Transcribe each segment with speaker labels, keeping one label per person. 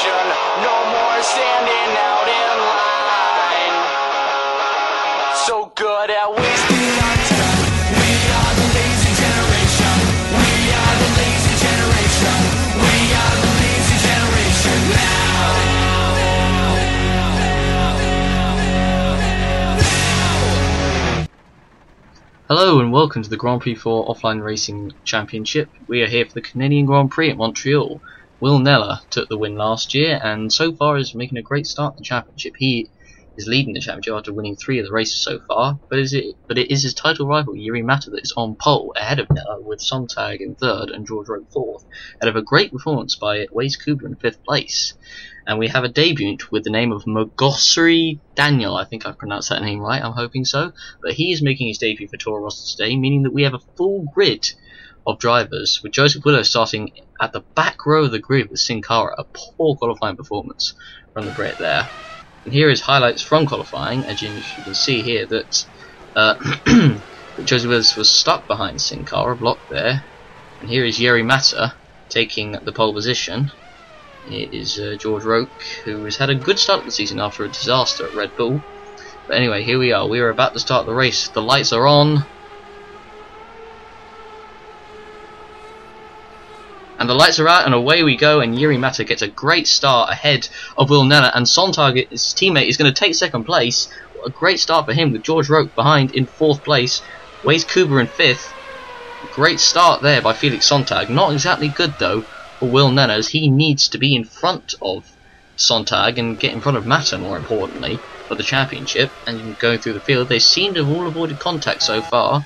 Speaker 1: generation. No more standing out in line. So good at wasting our time. We are the lazy generation. We are the lazy generation. We are the lazy generation now.
Speaker 2: Hello and welcome to the Grand Prix for Offline Racing Championship. We are here for the Canadian Grand Prix at Montreal. Will Neller took the win last year and so far is making a great start in the championship. He is leading the championship after winning 3 of the races so far, but it is his title rival Jiri Mata that is on pole ahead of Neller, with Sontag in 3rd and George Rowe 4th, ahead of a great performance by Waze Cooper in 5th place. And we have a debutant with the name of Mogosri Daniel. I think I've pronounced that name right, I'm hoping so. But he is making his debut for Toro Rosso today, meaning that we have a full grid of drivers, with Joseph Willow starting at the back row of the grid with Sin Cara, a poor qualifying performance from the Brit there. And here is highlights from qualifying, as you can see here that Joseph Willow was stuck behind Sin Cara, blocked there. And here is Jiri Mata taking the pole position. It is George Rowe, who has had a good start of the season after a disaster at Red Bull. But anyway, here we are. We are about to start the race. The lights are on. And the lights are out, and away we go. And Jiri Mata gets a great start ahead of Will Neller. And Sontag, his teammate, is going to take 2nd place. What a great start for him, with George Rowe behind in 4th place. Waze Cooper in 5th. Great start there by Felix Sontag. Not exactly good, though, for Will Neller, as he needs to be in front of Sontag and get in front of Mata, more importantly, for the championship. And going through the field, they seem to have all avoided contact so far.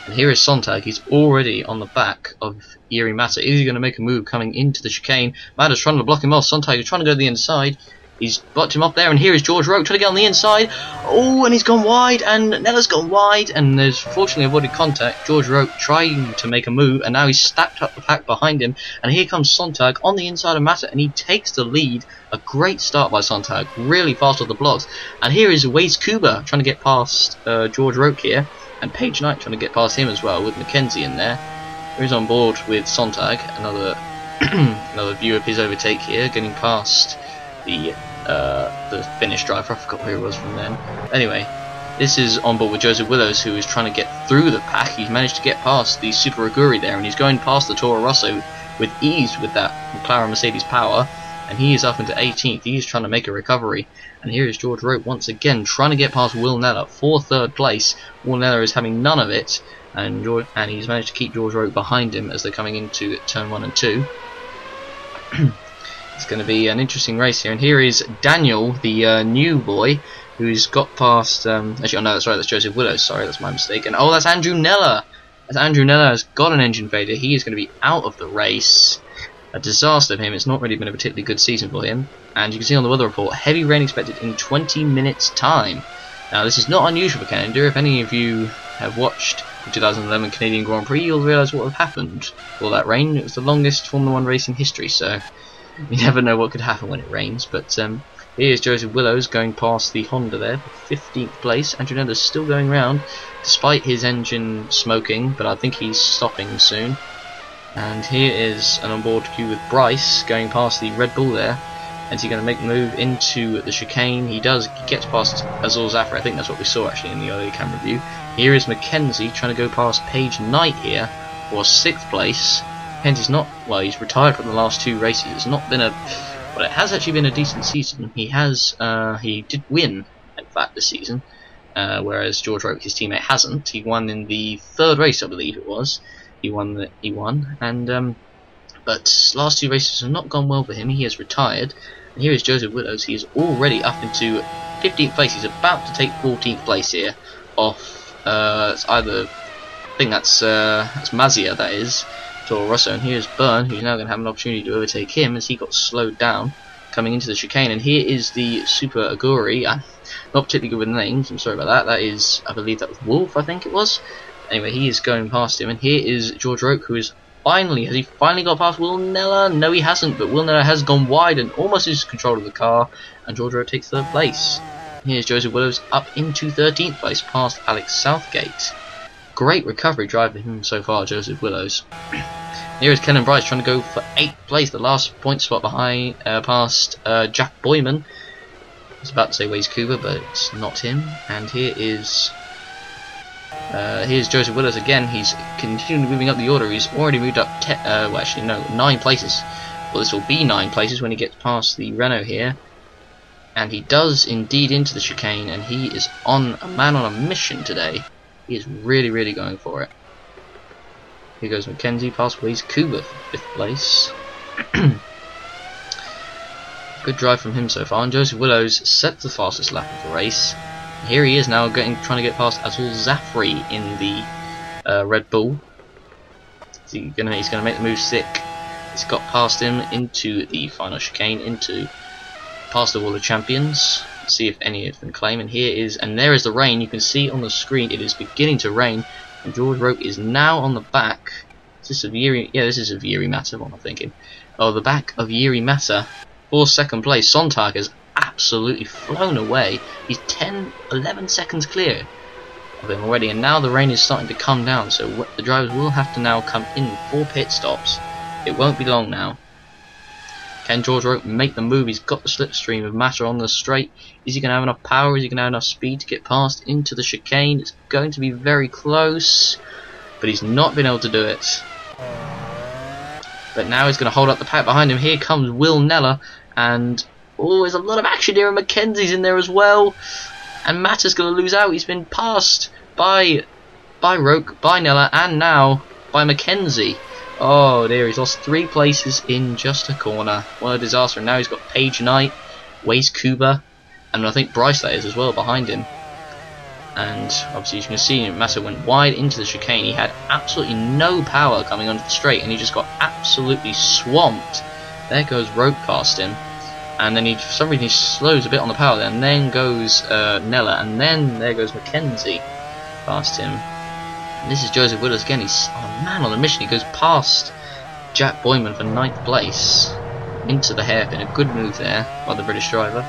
Speaker 2: And here is Sontag. He's already on the back of Jiri Mata. Is he going to make a move coming into the chicane? Mata's trying to block him off. Sontag is trying to go to the inside. He's blocked him off there, and here is George Rowe trying to get on the inside. Oh, and he's gone wide, and Neller's gone wide, and there's fortunately avoided contact. George Rowe trying to make a move, and now he's stacked up the pack behind him. And here comes Sontag on the inside of Mata, and he takes the lead. A great start by Sontag, really fast off the blocks. And here is Waze Cooper trying to get past George Rowe here, and Page Knight trying to get past him as well, with Mackenzie in there. He's on board with Sontag, another another view of his overtake here, getting past the Finnish driver. I forgot who it was from then. Anyway, this is on board with Joseph Willows, who is trying to get through the pack. He's managed to get past the Super Aguri there, and he's going past the Toro Rosso with ease with that McLaren Mercedes power, and he is up into 18th. He is trying to make a recovery, and here is George Rowe once again trying to get past Will Neller for 3rd place. Will Neller is having none of it, and he's managed to keep George Rowe behind him as they're coming into turn 1 and 2. It's going to be an interesting race here, and here is Daniel, the new boy, who's got past. Actually, oh no, that's right, that's Joseph Willows. Sorry, that's my mistake. And oh, that's Andrew Neller. As Andrew Neller has got an engine failure, he is going to be out of the race. A disaster for him. It's not really been a particularly good season for him. And you can see on the weather report, heavy rain expected in 20 minutes' time. Now, this is not unusual for Canada. If any of you have watched the 2011 Canadian Grand Prix, you'll realise what happened for all that rain. It was the longest Formula 1 race in history, so you never know what could happen when it rains. But here's Joseph Willows going past the Honda there for 15th place. Andrew Neller's still going round despite his engine smoking, but I think he's stopping soon. And here is an onboard queue with Bryce going past the Red Bull there. Is he going to make the move into the chicane? He does. He gets past Azul Zafar. I think that's what we saw actually in the earlier camera view. Here is Mackenzie trying to go past Page Knight here for 6th place. Mackenzie's not, well, he's retired from the last 2 races. It's not been a, well, it has actually been a decent season. He has, he did win, in fact, this season, whereas George Rowe, his teammate, hasn't. He won in the 3rd race, I believe it was. He won, and but last 2 races have not gone well for him. He has retired, and here is Joseph Willows. He is already up into 15th place. He's about to take 14th place here off. It's either, I think that's Mazia, that is, Toro Rosso, and here's Byrne, who's now going to have an opportunity to overtake him as he got slowed down coming into the chicane. And here is the Super Aguri. I'm not particularly good with names. I'm sorry about that. That is, I believe that was Wolf. I think it was. Anyway, he is going past him, and here is George Rowe, who is finally, has he finally got past Will Neller? No, he hasn't, but Will Neller has gone wide and almost loses control of the car, and George Rowe takes 3rd place. Here's Joseph Willows up into 13th place, past Alex Southgate. great recovery driving him so far, Joseph Willows. Here is Ken Bryce trying to go for 8th place, the last point spot behind, past Jack Boyman. I was about to say Waze Cooper, but it's not him. And here's Joseph Willows again. He's continuing moving up the order. He's already moved up 9 places. Well, this will be 9 places when he gets past the Renault here. And he does indeed into the chicane, and he is on a man on a mission today. He is really, really going for it. Here goes Mackenzie past Waze Cooper for 5th place. Good drive from him so far, and Joseph Willows sets the fastest lap of the race. And here he is now trying to get past Azul Zafri in the Red Bull. He's gonna make the move sick. He's got past him into the final chicane, past the Wall of Champions. Let's see if any of them claim. And there is the rain. You can see on the screen it is beginning to rain, and George Rope is now on the back. Is this a Vieri? Yeah, this is a Vieri Mata. What am I thinking? Oh, the back of Vieri Mata for 2nd place. Sontag has absolutely flown away. He's 11 seconds clear of him already, and now the rain is starting to come down, so the drivers will have to now come in for pit stops. It won't be long now. Can George Rope make the move? He's got the slipstream of Mata on the straight. Is he going to have enough power? Is he going to have enough speed to get past into the chicane? It's going to be very close, but he's not been able to do it. But now he's going to hold up the pack behind him. Here comes Will Neller, and oh, there's a lot of action here, and Mackenzie's in there as well. And Mata's going to lose out. He's been passed by Roke, by Neller, and now by Mackenzie. Oh dear, he's lost 3 places in just a corner. What a disaster. And now he's got Page Knight, Waze Cooper, and I think Bryce that is as well behind him. And obviously you can see Massa went wide into the chicane. He had absolutely no power coming onto the straight, and he just got absolutely swamped. There goes Rope past him. And then for some reason he slows a bit on the power there, and then goes Neller, and then there goes Mackenzie past him. And this is Joseph Willows again. He's a man on a mission. He goes past Jack Boyman for 9th place into the hairpin. A good move there by the British driver.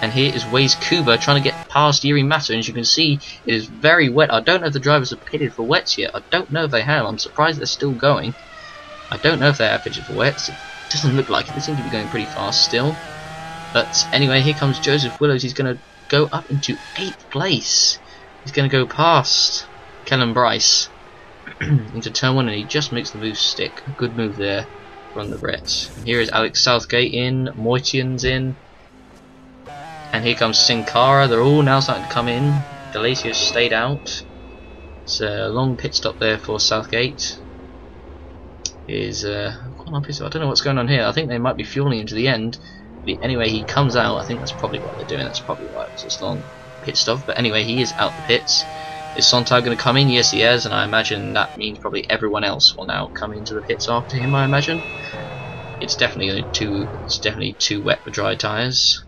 Speaker 2: And here is Waze Cooper trying to get past Yuri Mata, and as you can see it is very wet. I don't know if the drivers have pitted for wets yet. I don't know if they have. I'm surprised they're still going. I don't know if they have pitted for wets. It doesn't look like it. They seem to be going pretty fast still. But anyway, here comes Joseph Willows. He's going to go up into 8th place. He's going to go past Kellen Bryce into turn 1, and he just makes the move stick. A good move there from the Brits. And here is Alex Southgate in, Moitian's in, and here comes Sin Cara. They're all now starting to come in. Delacey has stayed out. It's a long pit stop there for Southgate. I don't know what's going on here. I think they might be fueling into the end. But anyway, he comes out. I think that's probably what they're doing. That's probably why it's this long pit stop. But anyway, he is out the pits. Is Sontag going to come in? Yes, he is, and I imagine that means probably everyone else will now come into the pits after him. I imagine it's definitely too wet for dry tyres.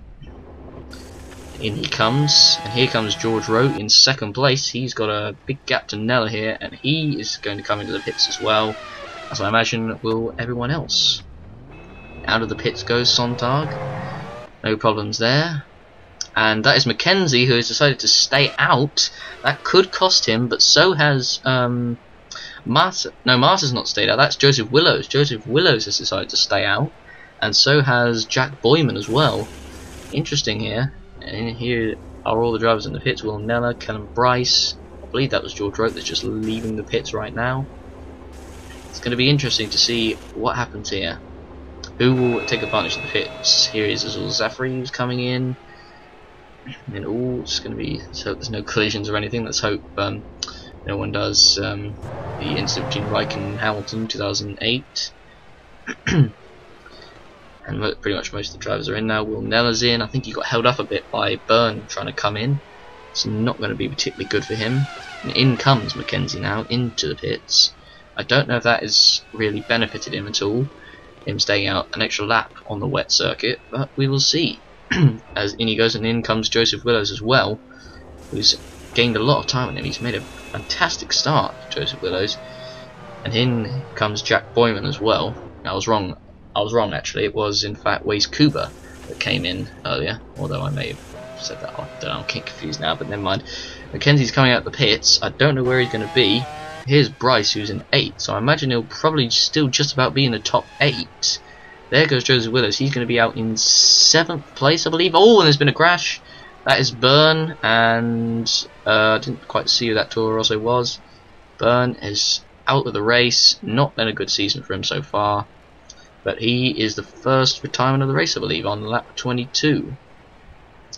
Speaker 2: In he comes, and here comes George Rowe in 2nd place. He's got a big gap to Neller here, and he is going to come into the pits as well, as I imagine will everyone else. Out of the pits goes Sontag. No problems there. And that is Mackenzie, who has decided to stay out. That could cost him, but so has Marta. No, Marta's not stayed out. That's Joseph Willows. Joseph Willows has decided to stay out, and so has Jack Boyman as well. Interesting here. And here are all the drivers in the pits. Will Neller, Kellen Bryce. I believe that was George Rope that's just leaving the pits right now. It's going to be interesting to see what happens here. Who will take advantage of the pits? Here is Azul Zafri who's coming in. And it's going to be, so there's no collisions or anything. Let's hope no one does the incident between Reich and Hamilton 2008. And pretty much most of the drivers are in now. Will Neller's in. I think he got held up a bit by Byrne trying to come in. It's not going to be particularly good for him. And in comes Mackenzie now into the pits. I don't know if that has really benefited him at all, him staying out an extra lap on the wet circuit, but we will see. As in he goes, and in comes Joseph Willows as well, who's gained a lot of time on him. He's made a fantastic start, Joseph Willows. And in comes Jack Boyman as well. I was wrong actually. It was in fact Waze Cooper that came in earlier, although I may have said that. I don't know, I'm getting confused now, but never mind. Mackenzie's coming out the pits. I don't know where he's going to be. Here's Bryce, who's in 8th, so I imagine he'll probably still just about be in the top 8. There goes Joseph Willows. He's going to be out in 7th place, I believe. Oh, and there's been a crash. That is Byrne, and I didn't quite see who that Toro Rosso was. Byrne is out of the race. Not been a good season for him so far, but he is the first retirement of the race, I believe, on lap 22.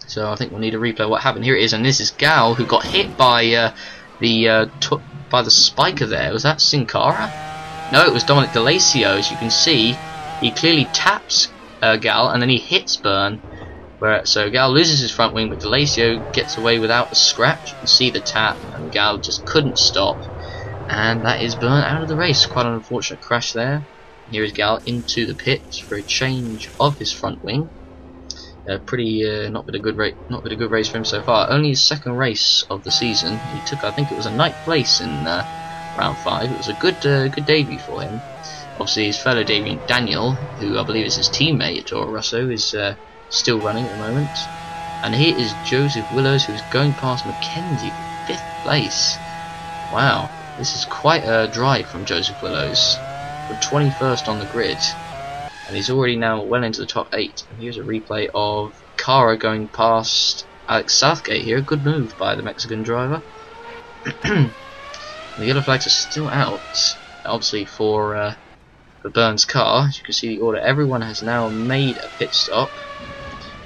Speaker 2: So I think we'll need to replay what happened. Here it is, and this is Gal, who got hit by the spiker there. Was that Sin Cara? No, it was Dominic DeLacio. As you can see, he clearly taps Gal, and then he hits Byrne. So Gal loses his front wing, but DeLacio gets away without a scratch. You can see the tap, and Gal just couldn't stop. And that is Byrne out of the race. Quite an unfortunate crash there. Here is Gal into the pits for a change of his front wing. Not been a good race for him so far. Only his 2nd race of the season. He took, I think it was a 9th place in round 5. It was a good debut for him. Obviously, his fellow debut Daniel, who I believe is his teammate at Toro Rosso, is still running at the moment. And here is Joseph Willows, who's going past Mackenzie for 5th place. Wow, this is quite a drive from Joseph Willows. From 21st on the grid. And he's already now well into the top 8. And here's a replay of Cara going past Alex Southgate here. Good move by the Mexican driver. The yellow flags are still out, obviously for Byrne's car. As you can see the order, everyone has now made a pit stop.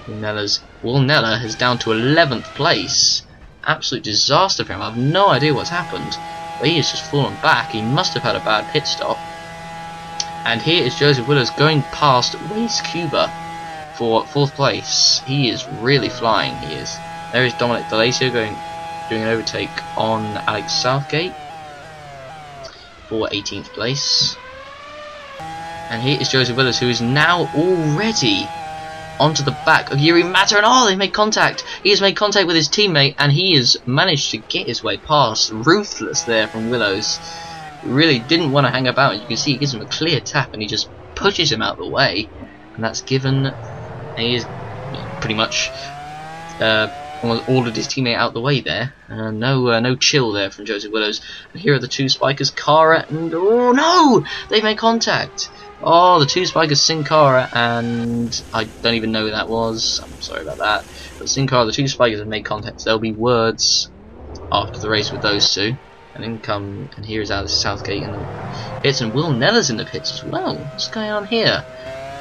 Speaker 2: Will Neller is down to 11th place. Absolute disaster for him. I have no idea what's happened. But he has just fallen back. He must have had a bad pit stop. And here is Joseph Willows going past Waze Cuba for 4th place. He is really flying, he is. There is Dominic DeLacio doing an overtake on Alex Southgate for 18th place. And here is Joseph Willows, who is now already onto the back of Yuri Mata, and oh, they made contact. He has made contact with his teammate, and he has managed to get his way past. Ruthless there from Willows. Really didn't want to hang about. You can see he gives him a clear tap and he just pushes him out of the way, and that's given, and he is pretty much almost ordered his teammate out the way there. No chill there from Joseph Willows. And here are the 2 spikers, Cara and oh no, they made contact. Oh, the 2 spikers, Sin Cara and I don't even know who that was. I'm sorry about that. But Sin Cara, the 2 spikers have made contact. There'll be words after the race with those 2. And here is Alex Southgate in the pits, and Will Neller's in the pits as well. What's going on here?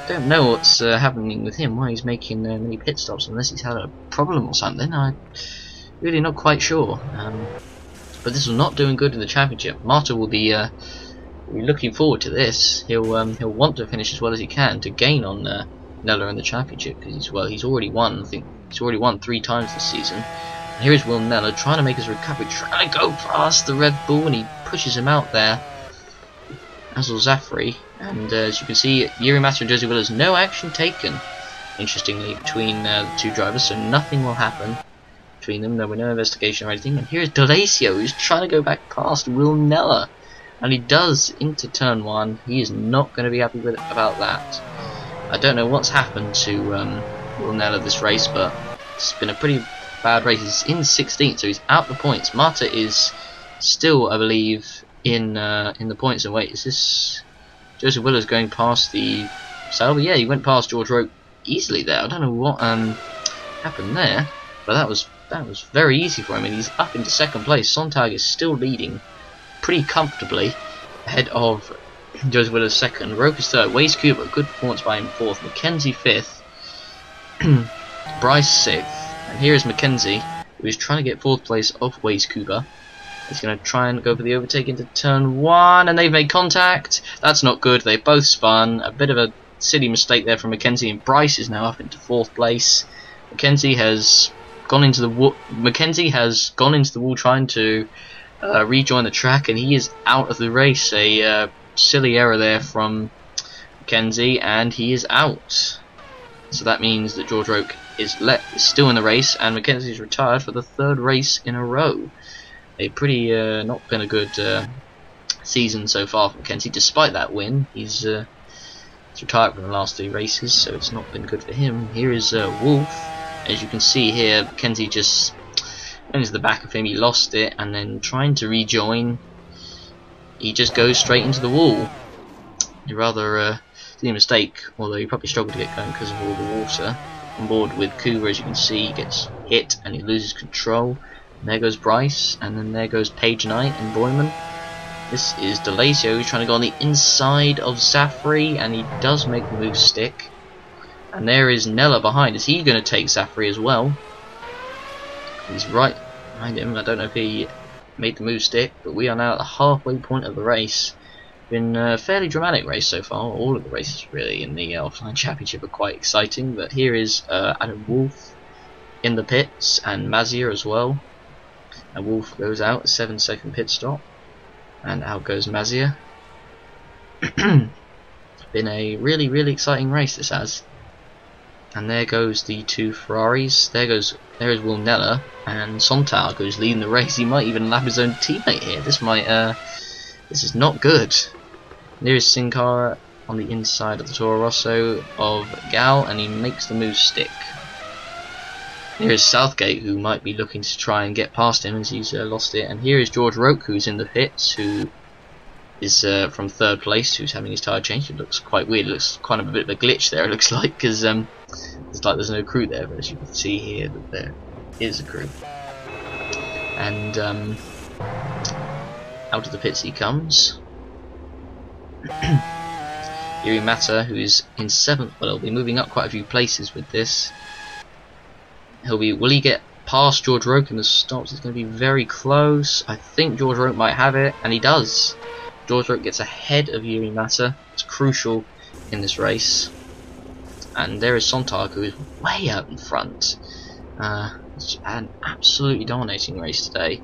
Speaker 2: Don't know what's happening with him, why he's making many pit stops, unless he's had a problem or something. I'm really not quite sure. But this is not doing good in the championship. Marta will be looking forward to this. He'll want to finish as well as he can to gain on Neller in the championship, because he's already won. I think he's already won 3 times this season. Here is Will Neller trying to make his recovery, trying to go past the Red Bull, and he pushes him out there. As will Zafri, and as you can see, Yuri Mata and Joseph Willows, no action taken, interestingly, between the 2 drivers, so nothing will happen between them. There were no investigation or anything. And here is DeLacio, who's trying to go back past Will Neller, and he does into turn 1. He is not going to be happy about that. I don't know what's happened to Will Neller this race, but it's been a pretty bad race. He's in 16th, so he's out the points. Marta is still, I believe, in the points. And wait, is this Joseph Willows going past the Salva? Yeah, he went past George Roque easily there. I don't know what happened there, but that was very easy for him, and he's up into 2nd place. Sontag is still leading pretty comfortably ahead of Joseph Willows 2nd. Roque is 3rd. Waze Cuba, good performance by him, 4th. Mackenzie 5th. Bryce 6th. And here is Mackenzie, who is trying to get 4th place off Waze Cuba. He's going to try and go for the overtake into turn 1, and they've made contact. That's not good. They both spun. A bit of a silly mistake there from Mackenzie, and Bryce is now up into 4th place. Mackenzie has gone into the wall trying to rejoin the track, and he is out of the race. A silly error there from Mackenzie, and he is out. So that means that George Roque is still in the race, and Mackenzie's retired for the 3rd race in a row. A pretty not been a good season so far for Mackenzie. Despite that win, he's retired from the last 3 races, so it's not been good for him. Here is Wolf. As you can see here, Mackenzie just Went into the back of him, he lost it, and then trying to rejoin, he just goes straight into the wall. He rather did a mistake, although he probably struggled to get going because of all the water. On board with Coover, as you can see, he gets hit and he loses control. And there goes Bryce, and then there goes Page Knight and Boyman. This is Delasio, who's trying to go on the inside of Zafri, and he does make the move stick. And there is Nella behind. Is he going to take Zafri as well? He's right behind him. I don't know if he made the move stick, but we are now at the halfway point of the race. Been a fairly dramatic race so far. All of the races really in the offline championship are quite exciting, but here is Adam Wolf in the pits and Mazier as well. And Wolf goes out, a 7-second pit stop, and out goes Mazier. Been a really exciting race, this has. And there goes the two Ferraris. There is Will Nella, and Sontag, who's leading the race. He might even lap his own teammate here. This is not good. There is Sin Cara on the inside of the Toro Rosso of Gal, and he makes the move stick. Here is Southgate, who might be looking to try and get past him as he's lost it. And here is George Roke, who's in the pits, who is from 3rd place, who's having his tyre changed. It looks quite weird. It looks kind of a bit of a glitch there, it looks like, because it's like there's no crew there, but as you can see here, that there is a crew. And out of the pits he comes. Yuri Mata, who is in 7th, but he'll be moving up quite a few places with this. Will he get past George Roke in the stops? It's going to be very close. I think George Roke might have it, and he does. George Roke gets ahead of Yuri Mata. It's crucial in this race. And there is Sontag, who is way out in front. It's an absolutely dominating race today.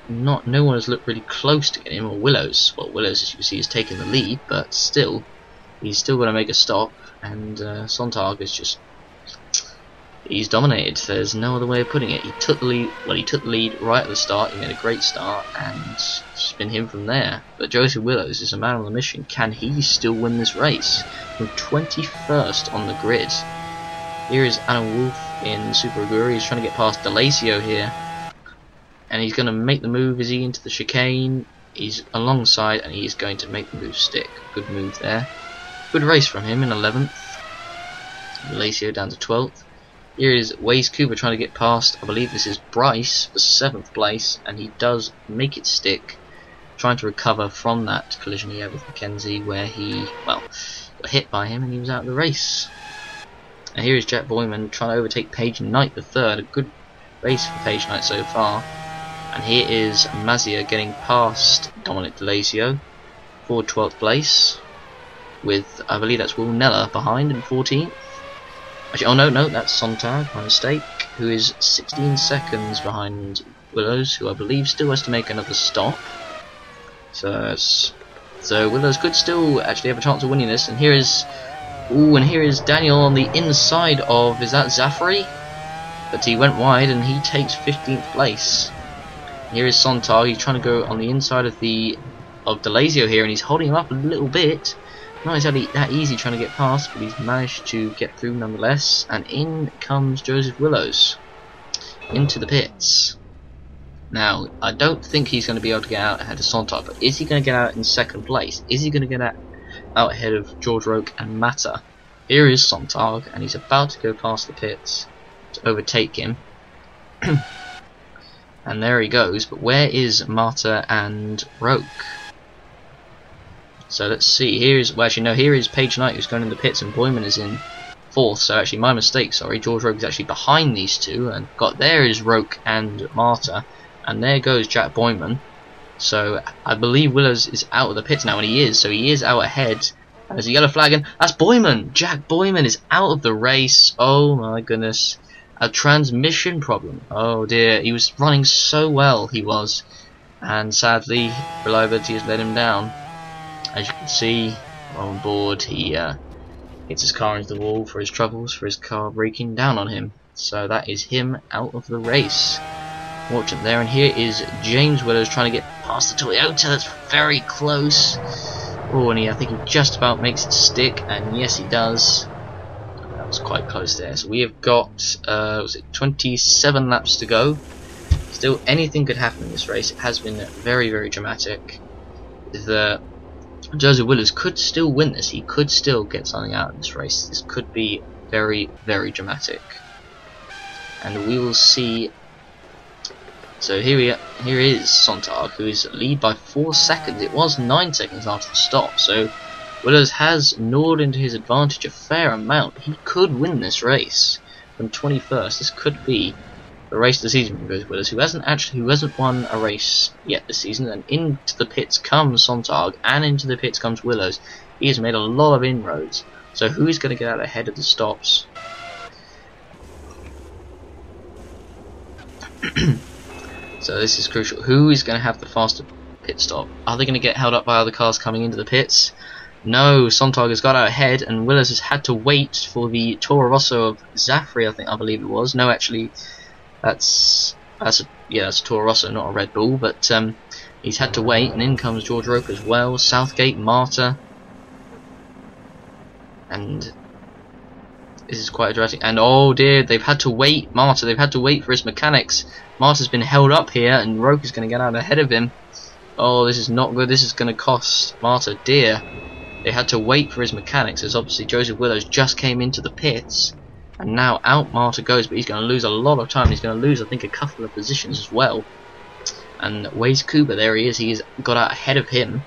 Speaker 2: No one has looked really close to getting him, or Willows. Well, Willows, as you can see, is taking the lead, but still, he's still going to make a stop, and Sontag is just, he's dominated. There's no other way of putting it. He took the lead. Well, he took the lead right at the start. He made a great start, and it's just been him from there. But Joseph Willows is a man on a mission. Can he still win this race? From 21st on the grid. Here is Alan Wolf in Super Aguri. He's trying to get past Delasio here. And he's going to make the move, is he, into the chicane. He's alongside, and he's going to make the move stick. Good move there. Good race from him in 11th. Delasio down to 12th. Here is Waze Cooper trying to get past, I believe this is Bryce, for 7th place, and he does make it stick. Trying to recover from that collision he had with Mackenzie, where he, well, got hit by him and he was out of the race. And here is Jack Boyman trying to overtake Page Knight the 3rd. A good race for Page Knight so far. And here is Mazier getting past Dominic Delasio for 12th place, with, I believe that's Will Nella behind in 14th. Actually, oh no, that's Sontag, my mistake, who is 16 seconds behind Willows, who I believe still has to make another stop. So Willows could still actually have a chance of winning this. And here is, here is Daniel on the inside of, is that Zafri? But he went wide and he takes 15th place. Here is Sontag. He's trying to go on the inside of Delasio here, and he's holding him up a little bit. Not exactly that easy trying to get past, but he's managed to get through nonetheless. And in comes Joseph Willows into the pits. Now, I don't think he's going to be able to get out ahead of Sontag, but is he going to get out in 2nd place? Is he going to get out ahead of George Roke and Mata? Here is Sontag, and he's about to go past the pits to overtake him. And there he goes, but where is Mata and Roke? So let's see, here is Page Knight who's going in the pits, and Boyman is in 4th, so actually my mistake, sorry, George Roke is actually behind these two, and there is Roke and Mata, and there goes Jack Boyman. So I believe Willows is out of the pits now, and he is, so he is out ahead. And there's a yellow flag, and that's Boyman! Jack Boyman is out of the race. Oh my goodness. A transmission problem. Oh dear, he was running so well, he was, and sadly reliability has let him down. As you can see on board, he hits his car into the wall for his troubles, for his car breaking down on him. So that is him out of the race. Watch it there, and here is James Willows trying to get past the Toyota. That's very close. Oh, and I think he just about makes it stick, and yes he does. That was quite close there. So we have got 27 laps to go Still, anything could happen in this race. It has been very, very dramatic. Joseph Willows could still win this. He could still get something out of this race. This could be very, very dramatic. And we will see. So here is Sontag, who is lead by 4 seconds. It was 9 seconds after the stop. So Willows has gnawed into his advantage a fair amount. He could win this race from 21st. This could be the race of the season for Joseph Willows, who hasn't won a race yet this season. And into the pits comes Sontag, and into the pits comes Willows. He has made a lot of inroads. So who's going to get out ahead of the stops? So this is crucial. Who is going to have the faster pit stop? Are they going to get held up by other cars coming into the pits? No, Sontag has got out ahead, and Willows has had to wait for the Toro Rosso of Zafri, I believe it was. No, actually, that's a Toro Rosso, not a Red Bull. But he's had to wait, and in comes George Rope as well. Southgate, Marta, and this is quite dramatic. And oh dear, they've had to wait. Marta, they've had to wait for his mechanics. Marta's been held up here, and Rope is going to get out ahead of him. Oh, this is not good. This is going to cost Marta dear. They had to wait for his mechanics, as obviously Joseph Willows just came into the pits, and now out Marta goes, but he's going to lose a lot of time. He's going to lose, I think, a couple of positions as well. And Waze Cooper, there he is. He's got out ahead of him,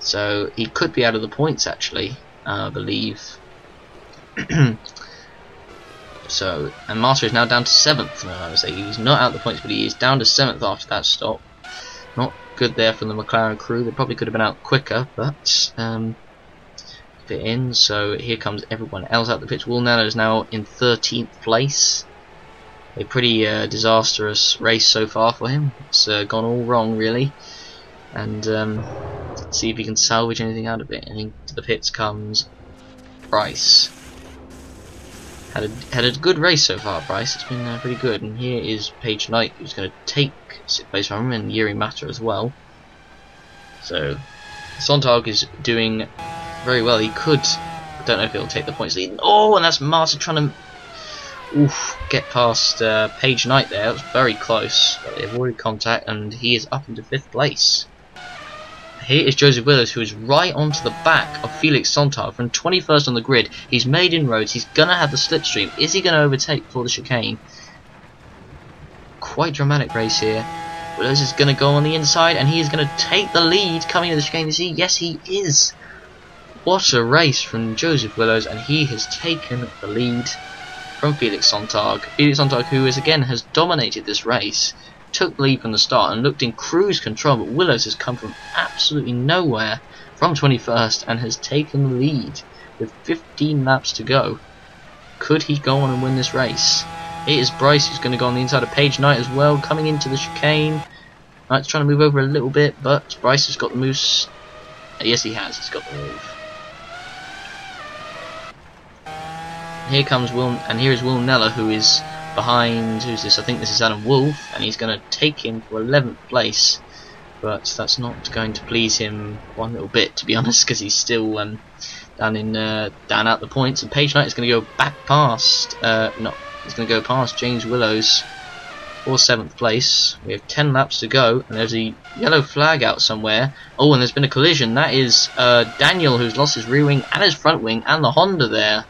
Speaker 2: so he could be out of the points actually, I believe. So, and Marta is now down to 7th. No, I would say he's not out of the points, but he is down to 7th after that stop. Not good there from the McLaren crew. They probably could have been out quicker, but fit in. So here comes everyone else out the pits. Will Nano is now in 13th place. A pretty disastrous race so far for him. It's gone all wrong really. And let's see if he can salvage anything out of it. And into the pits comes Bryce. Had a good race so far, Bryce. It's been pretty good. And here is Paige Knight, who's going to take 6th place from him, and Yuri Mata as well. So Sontag is doing very well. He could, I don't know if he'll take the points lead. Oh, and that's Mata trying to get past Paige Knight there. That was very close. But they avoided contact, and he is up into 5th place. Here is Joseph Willows, who is right onto the back of Felix Sontag from 21st on the grid. He's made inroads. He's going to have the slipstream. Is he going to overtake before the chicane? Quite dramatic race here. Willows is going to go on the inside, and he is going to take the lead coming to the chicane. Is he? Yes, he is. What a race from Joseph Willows, and he has taken the lead from Felix Sontag. Felix Sontag, who has dominated this race, took the lead from the start and looked in cruise control, but Willows has come from absolutely nowhere from 21st and has taken the lead with 15 laps to go. Could he go on and win this race? It is Bryce who's going to go on the inside of Paige Knight as well, coming into the chicane. Knight's trying to move over a little bit, but Bryce has got the moves. Yes, he has. He's got the move. Here comes Will, and here is Will Neller, who is behind, who's this? I think this is Adam Wolf, and he's going to take him for 11th place, but that's not going to please him one little bit, to be honest, because he's still down out the points. And Paige Knight is going to go back past, he's going to go past James Willows for 7th place. We have 10 laps to go, and there's a yellow flag out somewhere. Oh, and there's been a collision. That is Daniel, who's lost his rear wing and his front wing, and the Honda there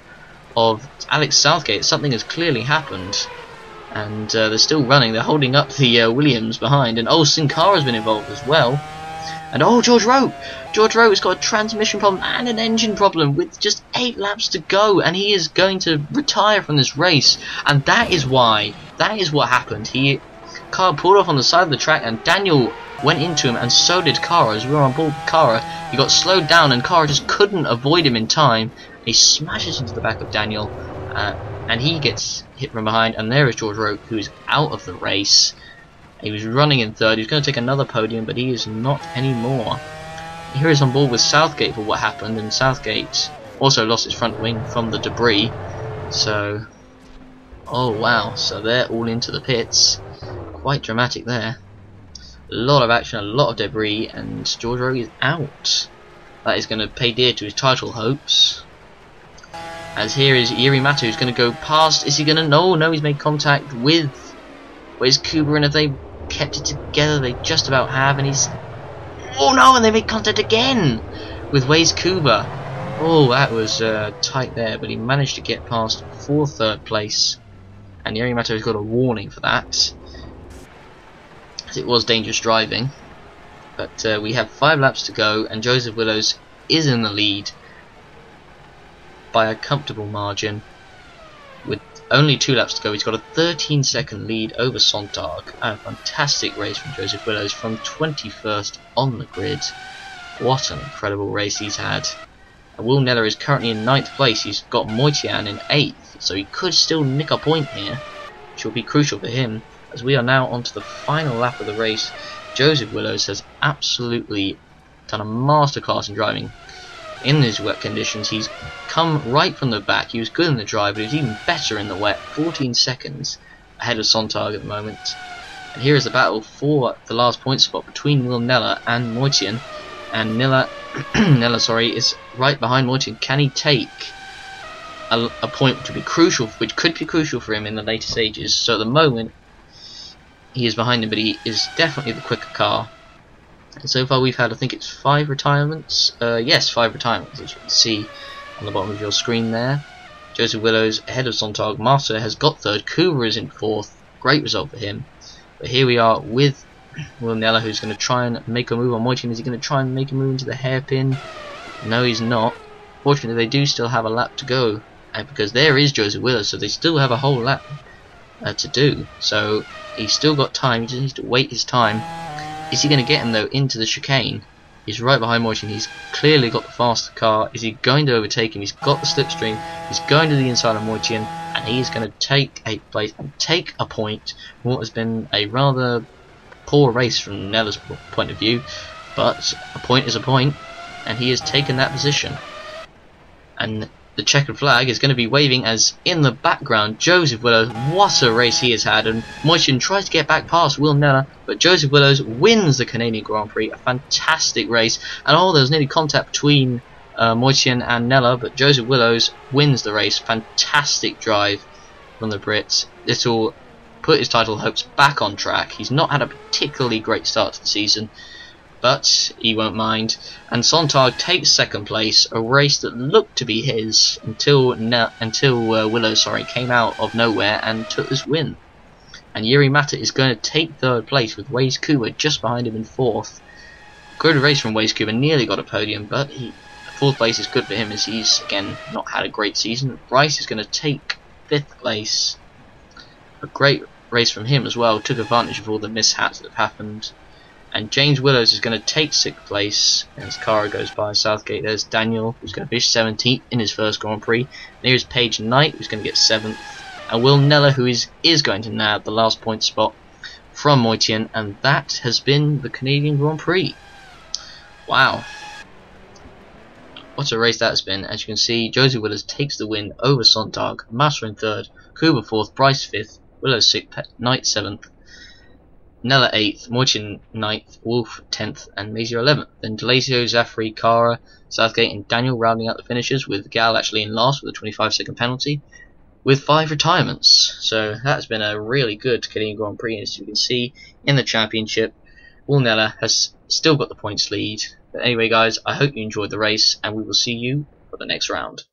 Speaker 2: of Alex Southgate. Something has clearly happened, and they're still running. They're holding up the Williams behind, and oh, Sin Cara's been involved as well. And oh, George Rope has got a transmission problem and an engine problem with just 8 laps to go, and he is going to retire from this race. And that is what happened. Cara pulled off on the side of the track, and Daniel went into him, and so did Cara. As we were on board with Cara, he got slowed down, and Cara just couldn't avoid him in time. He smashes into the back of Daniel, and he gets hit from behind, and there is George Rope, who is out of the race. He was running in 3rd. He was going to take another podium, but he is not anymore. Here is on board with Southgate for what happened, and Southgate also lost his front wing from the debris. So, oh wow, so they're all into the pits. Quite dramatic there. A lot of action, a lot of debris, and George Rope is out. That is going to pay dear to his title hopes. As here is Yuri Mata, who's going to go past. Is he going to? No, he's made contact with Where's Kuba, and if they kept it together, they just about have, and he's... Oh no, and they make contact again with Waze Kuba. Oh, that was tight there, but he managed to get past for third place, and Yuri Mato has got a warning for that, as it was dangerous driving. But we have 5 laps to go, and Joseph Willows is in the lead by a comfortable margin. With only 2 laps to go, he's got a 13-second lead over Sontag. A fantastic race from Joseph Willows from 21st on the grid. What an incredible race he's had. And Will Neller is currently in 9th place. He's got Moitian in 8th, so he could still nick a point here, which will be crucial for him. As we are now on to the final lap of the race, Joseph Willows has absolutely done a masterclass in driving in these wet conditions. He's come right from the back. He was good in the drive, but he was even better in the wet. 14 seconds ahead of Sontag at the moment. And here is the battle for the last point spot between Will Neller and Moitian. And Neller, is right behind Moitian. Can he take a point which could be crucial for him in the later stages? So at the moment, he is behind him, but he is definitely the quicker car. And so far we've had, I think it's 5 retirements. Yes, 5 retirements, as you can see on the bottom of your screen there. Joseph Willows ahead of Sontag. Marta has got 3rd. Kuba is in 4th. Great result for him. But here we are with Will Neller, who's going to try and make a move on Moitian. Is he going to try and make a move into the hairpin? No, he's not. Fortunately, they do still have a lap to go, because there is Joseph Willows, so they still have a whole lap to do. So he's still got time. He just needs to wait his time. Is he going to get him though into the chicane? He's right behind Moitian. He's clearly got the faster car. Is he going to overtake him? He's got the slipstream. He's going to the inside of Moitian, and he's going to take 8th place and take a point from what has been a rather poor race from Neller's point of view. But a point is a point, and he has taken that position. And the checkered flag is going to be waving as in the background Joseph Willows, what a race he has had, and Moitian tries to get back past Will Neller, but Joseph Willows wins the Canadian Grand Prix. A fantastic race, and there was nearly contact between Moitian and Neller, but Joseph Willows wins the race. Fantastic drive from the Brits. This will put his title hopes back on track. He's not had a particularly great start to the season, but he won't mind. And Sontag takes 2nd place, a race that looked to be his until Willows came out of nowhere and took this win. And Yuri Mata is going to take 3rd place with Waze Kuba just behind him in 4th. Good race from Waze Kuba, nearly got a podium, but 4th place is good for him as he's again not had a great season. Bryce is going to take 5th place. A great race from him as well, took advantage of all the mishaps that have happened. And James Willows is going to take 6th place as Cara goes by Southgate. There's Daniel, who's going to finish 17th in his first Grand Prix. There's Paige Knight, who's going to get 7th. And Will Neller, who is going to nab the last point spot from Moitian. And that has been the Canadian Grand Prix. Wow. What a race that has been. As you can see, Joseph Willows takes the win over Sontag. Master in 3rd, Kuba 4th, Bryce 5th, Willows 6th, Knight 7th. Neller 8th, Moitian 9th, Wolf 10th, and Mazier 11th. Then Delasio, Zafri, Cara, Southgate, and Daniel rounding out the finishers, with Gal actually in last with a 25-second penalty, with 5 retirements. So that's been a really good Canadian Grand Prix. As you can see in the championship, Will Neller has still got the points lead. But anyway, guys, I hope you enjoyed the race, and we will see you for the next round.